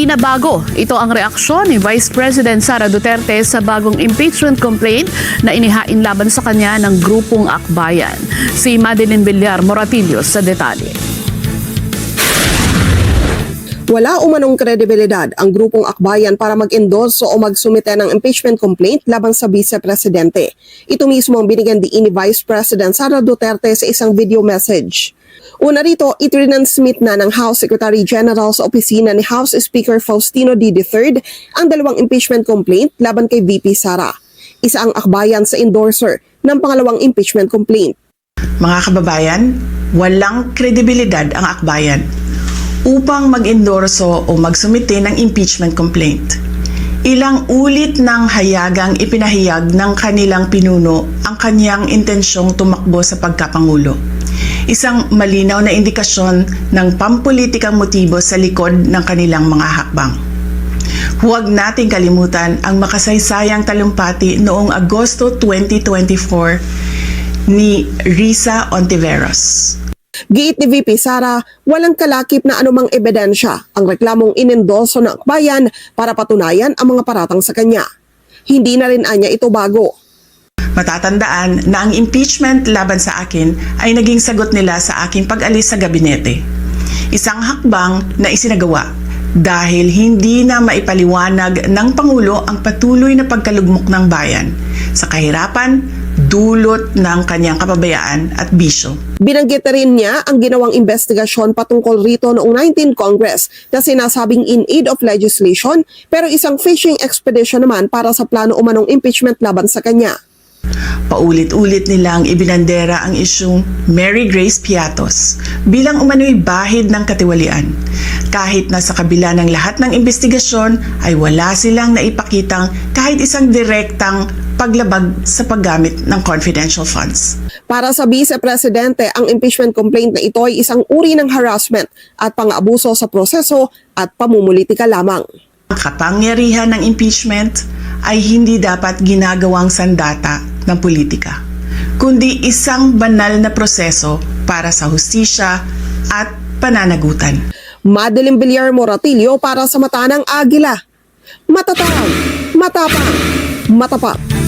Hindi na bago. Ito ang reaksyon ni Vice President Sara Duterte sa bagong impeachment complaint na inihain laban sa kanya ng grupong Akbayan. Si Madeline Villar Moratillo sa detalye. Wala umanong kredibilidad ang grupong Akbayan para mag-endorso o magsumite ng impeachment complaint laban sa Vice Presidente. Ito mismo ang binigyan diin ni Vice President Sara Duterte sa isang video message. Una rito, itrinansmit na ng House Secretary General sa opisina ni House Speaker Faustino D. III ang dalawang impeachment complaint laban kay VP Sara. Isa ang Akbayan sa endorser ng pangalawang impeachment complaint. Mga kababayan, walang kredibilidad ang Akbayan upang mag-endorso o magsumite ng impeachment complaint. Ilang ulit ng hayagang ipinahayag ng kanilang pinuno ang kanyang intensyong tumakbo sa pagkapangulo. Isang malinaw na indikasyon ng pampulitikang motibo sa likod ng kanilang mga hakbang. Huwag nating kalimutan ang makasaysayang talumpati noong Agosto 2024 ni Risa Ontiveros. Giit ni VP Sara, walang kalakip na anumang ebidensya ang reklamong inendorso ng Akbayan para patunayan ang mga paratang sa kanya. Hindi na rin anya ito bago. Matatandaan na ang impeachment laban sa akin ay naging sagot nila sa aking pag-alis sa gabinete. Isang hakbang na isinagawa dahil hindi na maipaliwanag ng Pangulo ang patuloy na pagkalugmok ng bayan sa kahirapan, dulot ng kanyang kapabayaan at bisyo. Binanggit rin niya ang ginawang investigasyon patungkol rito noong 19th Congress na sinasabing in aid of legislation pero isang fishing expedition naman para sa plano umanong impeachment laban sa kanya. Paulit-ulit nilang ibinandera ang isyung Mary Grace Piatos bilang umano'y bahid ng katiwalian. Kahit na sa kabila ng lahat ng investigasyon ay wala silang naipakitang kahit isang direktang paglabag sa paggamit ng confidential funds. Para sa Vice Presidente, ang impeachment complaint na ito ay isang uri ng harassment at pang-abuso sa proseso at pamumulitika lamang. Ang kapangyarihan ng impeachment ay hindi dapat ginagawang sandata ng politika, kundi isang banal na proseso para sa hustisya at pananagutan. Madeline Villar Moratillo para sa Mata ng Agila. Matatag, matapang, matapat.